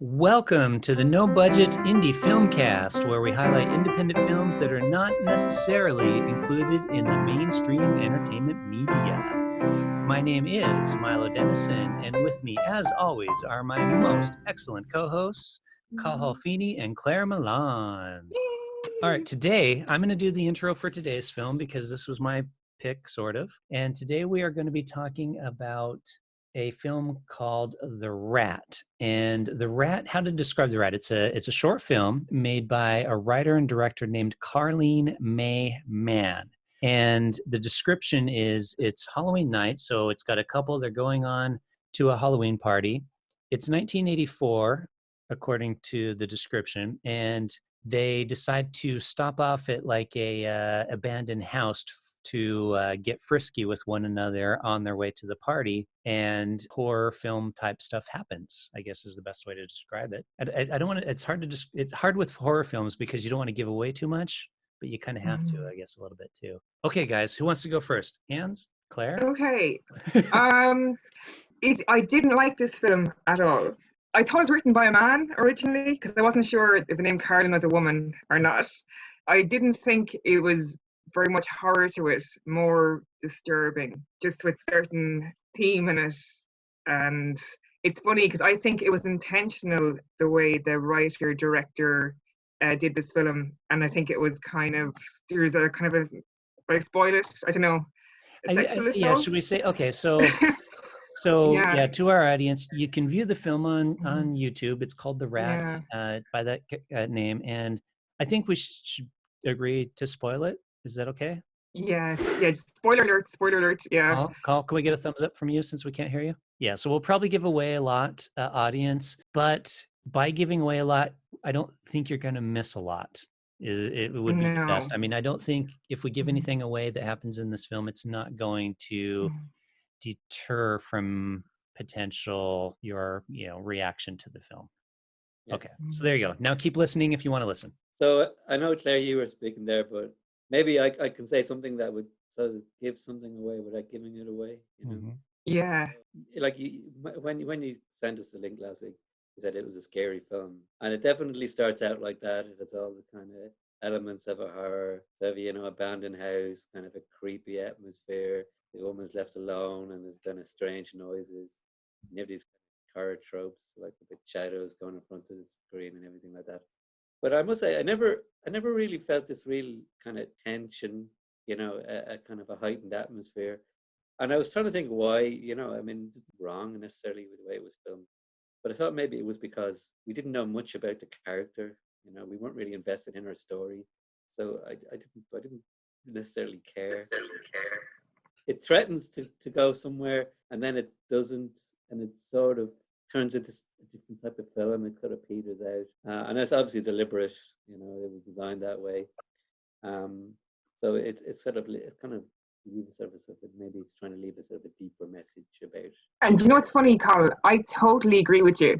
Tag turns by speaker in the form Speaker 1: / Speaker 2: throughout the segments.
Speaker 1: Welcome to the No Budget Indie Filmcast, where we highlight independent films that are not necessarily included in the mainstream entertainment media. My name is Milo Dennison, and with me, as always, are my most excellent co-hosts, Cathal Feeney and Claire Milan. All right, today I'm going to do the intro for today's film because this was my pick, sort of. And today we are going to be talking about a film called The Rat. And The Rat, how to describe The Rat? It's a short film made by a writer and director named Carleen May Mann. And the description is it's Halloween night, so it's got a couple, they're going on to a Halloween party. It's 1984, according to the description, and they decide to stop off at like a abandoned house to get frisky with one another on their way to the party, and horror film type stuff happens, I guess is the best way to describe it. I don't want to, it's hard to just, it's hard with horror films because you don't want to give away too much, but you kind of have to, I guess, a little bit too. Okay, guys, who wants to go first? Hands? Claire?
Speaker 2: Okay. I didn't like this film at all. I thought it was written by a man originally because I wasn't sure if the name Carolyn was a woman or not. I didn't think it was very much horror to it, more disturbing, just with certain theme in it. And it's funny because I think it was intentional the way the writer director did this film, and I think it was kind of, there's a kind of a, I spoil it, I don't know, sexual assault.
Speaker 1: Yeah, should we say, okay, so
Speaker 2: Yeah.
Speaker 1: to our audience, you can view the film on YouTube. It's called The Rat, by that name, and I think we should agree to spoil it. Is that okay?
Speaker 2: Yes. Yeah. Spoiler alert. Spoiler alert. Yeah.
Speaker 1: Carl, can we get a thumbs up from you since we can't hear you? Yeah. So we'll probably give away a lot, audience, but by giving away a lot, I don't think you're going to miss a lot. It would be best. I mean, I don't think if we give anything away that happens in this film, it's not going to deter from potential your reaction to the film. Okay, so there you go. Now keep listening if you want to listen.
Speaker 3: So I know, Claire, you were speaking there, but maybe I can say something that would sort of give something away without giving it away. You know?
Speaker 2: Yeah.
Speaker 3: Like when you sent us the link last week, you said it was a scary film, and it definitely starts out like that. It has all the kind of elements of a horror, so abandoned house, kind of a creepy atmosphere. The woman's left alone, and there's kind of strange noises. And you have these horror tropes, like the big shadows going in front of the screen and everything like that. But I must say, I never really felt this real kind of tension, a kind of a heightened atmosphere. And I was trying to think why, I mean, it's wrong necessarily with the way it was filmed. But I thought maybe it was because we didn't know much about the character. We weren't really invested in her story. So I didn't necessarily care. It threatens to go somewhere, and then it doesn't, and it sort of turns into a different type of film. It kind of peters out, and that's obviously deliberate. It was designed that way. So it's sort of, it kind of leave a sort of maybe it's trying to leave a sort of a deeper message about.
Speaker 2: And you know what's funny, Carl? I totally agree with you.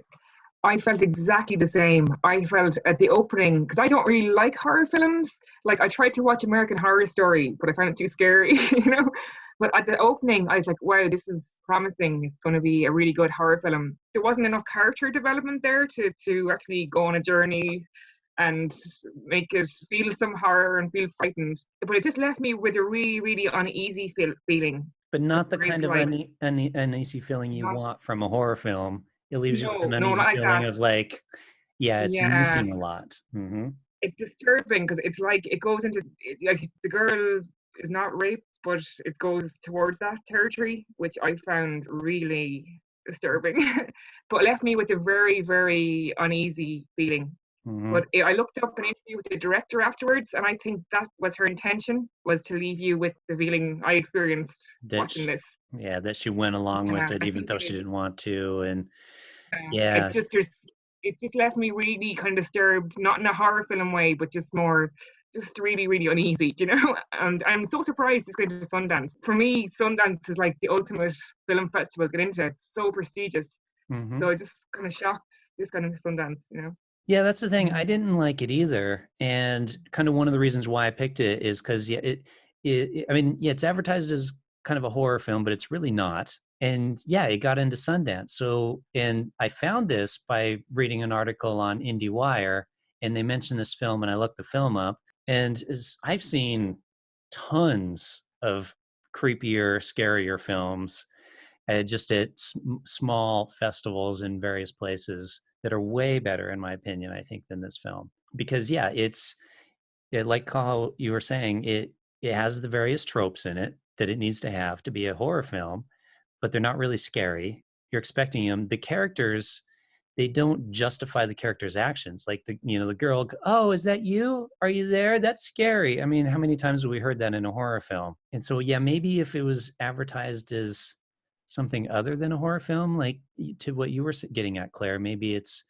Speaker 2: I felt exactly the same. I felt at the opening, because I don't really like horror films. Like, I tried to watch American Horror Story, but I found it too scary, But at the opening, I was like, wow, this is promising. It's going to be a really good horror film. There wasn't enough character development there to actually go on a journey and make it feel some horror and feel frightened. But it just left me with a really, really uneasy feeling.
Speaker 1: But not the kind of uneasy feeling you want from a horror film. It leaves you with an uneasy feeling of like, it's missing a lot.
Speaker 2: It's disturbing because it's like it goes into, like, the girl is not raped, but it goes towards that territory, which I found really disturbing. But it left me with a very, very uneasy feeling. But I looked up an interview with the director afterwards, and I think that was her intention, was to leave you with the feeling I experienced watching this.
Speaker 1: Yeah, that she went along with it even though she didn't want to, and
Speaker 2: it's just left me really kind of disturbed, not in a horror film way, but just really, really uneasy, And I'm so surprised it's going to Sundance. For me, Sundance is like the ultimate film festival to get into. It's so prestigious. So I was just kind of shocked this kind of Sundance,
Speaker 1: Yeah, that's the thing. I didn't like it either, and kind of one of the reasons why I picked it is because it's advertised as kind of a horror film, but it's really not. And yeah, it got into Sundance. So, and I found this by reading an article on IndieWire, and they mentioned this film, and I looked the film up, and I've seen tons of creepier, scarier films, just at small festivals in various places that are way better, in my opinion, I think, than this film. Because yeah, like how you were saying, it has the various tropes in it that it needs to have to be a horror film, but they're not really scary. You're expecting them. The characters, they don't justify the characters' actions. Like the girl, oh, is that you? Are you there? That's scary. I mean, how many times have we heard that in a horror film? And so, yeah, maybe if it was advertised as something other than a horror film, like to what you were getting at, Claire, maybe it's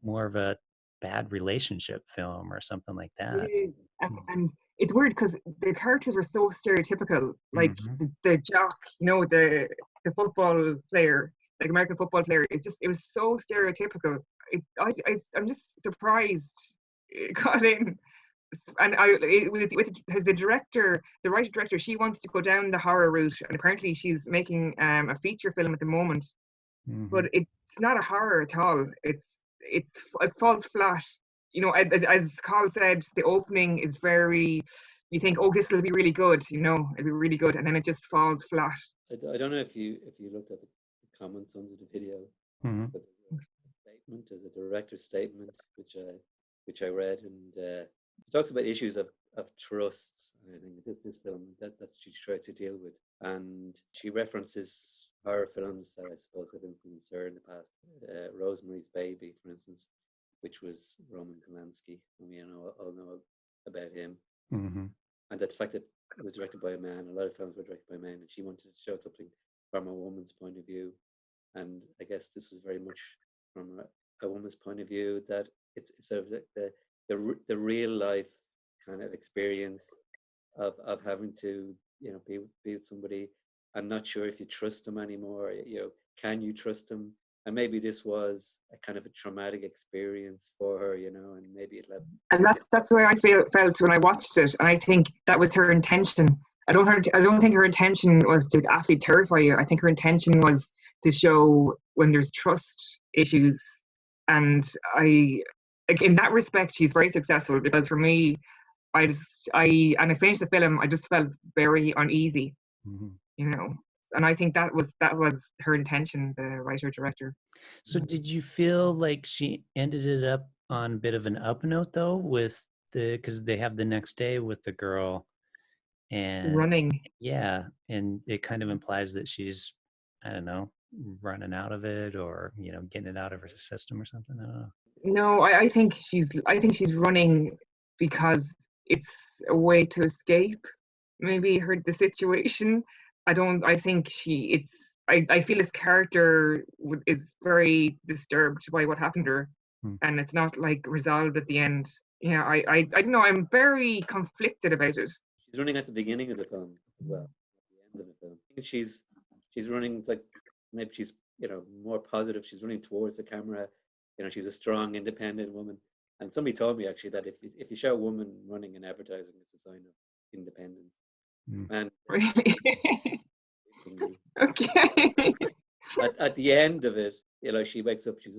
Speaker 1: more of a bad relationship film or something like
Speaker 2: It
Speaker 1: that.
Speaker 2: is, and it's weird because the characters were so stereotypical. Like
Speaker 1: Mm-hmm.
Speaker 2: the jock, the football player, like American football player. It was so stereotypical. I'm just surprised it got in. And because the writer director, she wants to go down the horror route, and apparently she's making a feature film at the moment.
Speaker 1: Mm-hmm.
Speaker 2: But it's not a horror at all. It falls flat. As Carl said, the opening is very. You think, oh, this will be really good. It'll be really good, and then it just falls flat.
Speaker 3: I don't know if you looked at the comments under the video,
Speaker 1: Mm-hmm.
Speaker 3: but there's a director's statement which I read, and it talks about issues of trust. I think this film that's she tries to deal with, and she references horror films that I suppose have influenced her in the past. Rosemary's Baby, for instance, which was Roman Polanski, and we all know about him,
Speaker 1: Mm-hmm.
Speaker 3: and that the fact that it was directed by a man. A lot of films were directed by men, and she wanted to show something from a woman's point of view. And I guess this is very much from a woman's point of view, that it's sort of the real life kind of experience of having to be with somebody and not sure if you trust them anymore. Can you trust them? And maybe this was a kind of a traumatic experience for her, and maybe it left.
Speaker 2: And that's the way I felt when I watched it, and I think that was her intention. I don't think her intention was to absolutely terrify you. I think her intention was to show when there's trust issues, and in that respect, she's very successful, because for me, I finished the film, I just felt very uneasy,
Speaker 1: Mm-hmm.
Speaker 2: and I think that was her intention, the writer director.
Speaker 1: So did you feel like she ended it up on a bit of an up note though, with because they have the next day with the girl, and
Speaker 2: Running.
Speaker 1: yeah, and it kind of implies that she's, I don't know, running out of it, or getting it out of her system or something. I don't know.
Speaker 2: No, I think she's running because it's a way to escape maybe the situation. I think I feel his character is very disturbed by what happened to her,
Speaker 1: Hmm.
Speaker 2: and it's not like resolved at the end. Yeah, I don't know, I'm very conflicted about it.
Speaker 3: She's running at the beginning of the film as well, at the end of the film. I think she's running, like, maybe she's more positive. She's running towards the camera. She's a strong, independent woman. And somebody told me actually that if you show a woman running in advertising, it's a sign of independence.
Speaker 1: Hmm.
Speaker 3: And
Speaker 2: Really? Okay.
Speaker 3: at the end of it, she wakes up. She's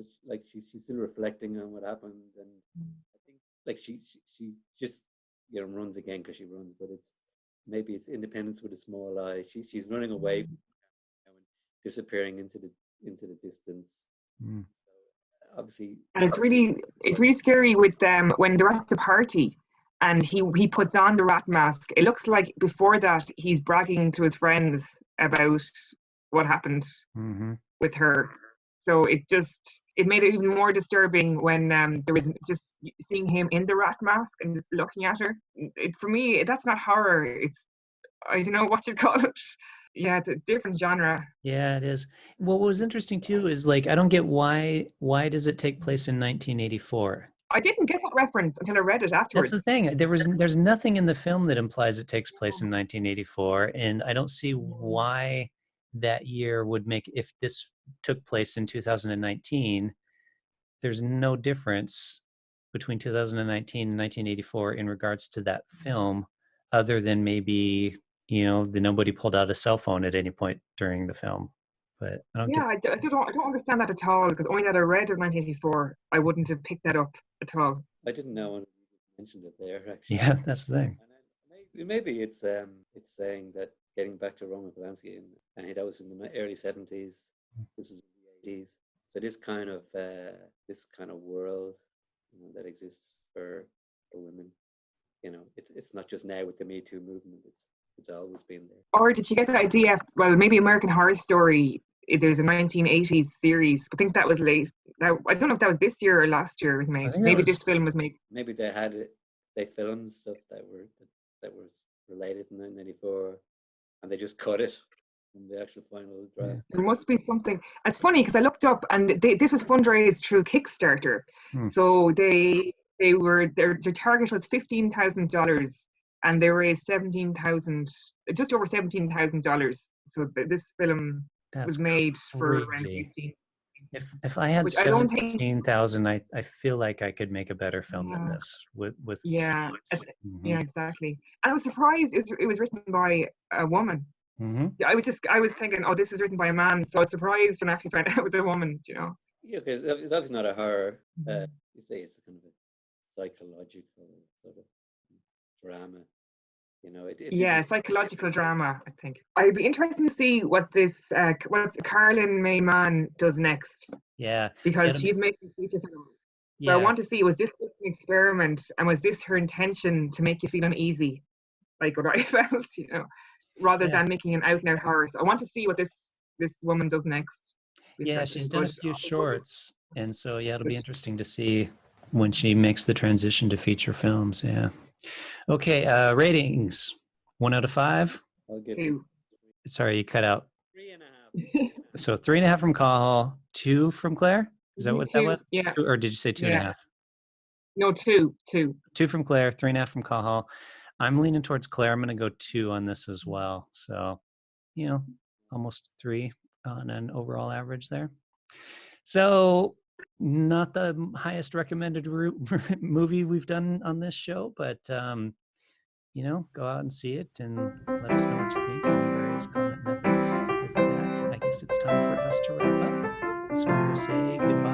Speaker 3: still reflecting on what happened, and I think like she just runs again because she runs, but maybe it's independence with a small I. She's running away from and disappearing into the distance.
Speaker 1: Hmm.
Speaker 3: So obviously,
Speaker 2: And it's really scary with them when they're at the party, and he puts on the rat mask. It looks like before that he's bragging to his friends about what happened
Speaker 1: Mm-hmm.
Speaker 2: with her. So it made it even more disturbing when there was just seeing him in the rat mask and just looking at her. For me, that's not horror. I don't know what you call it. Yeah, it's a different genre.
Speaker 1: Yeah, it is. What was interesting too is, like, I don't get why does it take place in 1984?
Speaker 2: I didn't get that reference until I read it
Speaker 1: That's
Speaker 2: afterwards.
Speaker 1: the thing. There's nothing in the film that implies it takes place in 1984, and I don't see why that year would make, if this took place in 2019, there's no difference between 2019 and 1984 in regards to that film, other than maybe nobody pulled out a cell phone at any point during the film. but I don't
Speaker 2: Yeah,
Speaker 1: get.
Speaker 2: I don't understand that at all because only that I read of 1984, I wouldn't have picked that up at all.
Speaker 3: I didn't know when you mentioned it there actually.
Speaker 1: Yeah, that's the thing.
Speaker 3: And then maybe it's saying that getting back to Roman Polanski and that was in the early 70s. This is in the 80s. So this kind of world, that exists for women. It's not just now with the Me Too movement. It's always been there.
Speaker 2: Or did you get the idea? Well, maybe American Horror Story. There's a 1980s series. I think that was late. Now I don't know if that was this year or last year it was made. Maybe this film was made.
Speaker 3: Maybe they filmed stuff that was related in 1994, and they just cut it in the actual final draft.
Speaker 2: There must be something. It's funny because I looked up and this was fundraised through Kickstarter. So their target was $15,000 and they raised just over $17,000. So this film was made for around 15.
Speaker 1: If I had 17,000, I feel like I could make a better film than this. With
Speaker 2: yeah, exactly. And I was surprised it was written by a woman. I was thinking, oh, this is written by a man, so I was surprised and actually found out it was a woman.
Speaker 3: Yeah, because it's obviously not a horror. You say it's kind of a psychological sort of drama.
Speaker 2: Psychological drama. I think I'd be interested to see what Carlin May Mann does next.
Speaker 1: Yeah,
Speaker 2: because she's making feature films. So I want to see, was this just an experiment, and was this her intention to make you feel uneasy, like what I felt, rather than making an out-and-out horror. So I want to see what this woman does next.
Speaker 1: Yeah, she's done a few shorts, and so it'll be interesting to see when she makes the transition to feature films. Yeah. Okay, ratings. 1 out of 5.
Speaker 3: I'll give
Speaker 2: 2.
Speaker 1: Sorry, you cut out.
Speaker 3: 3.5.
Speaker 1: So 3.5 from Cahill, 2 from Claire. Is that what that was?
Speaker 2: Yeah.
Speaker 1: Or did you say 2.5?
Speaker 2: No, 2. 2
Speaker 1: from Claire, 3.5 from Cahill. I'm leaning towards Claire. I'm going to go 2 on this as well. So, almost 3 on an overall average there. So, not the highest recommended movie we've done on this show, but go out and see it and let us know what you think on the various comment methods. With that, I guess it's time for us to wrap up. So we'll say goodbye.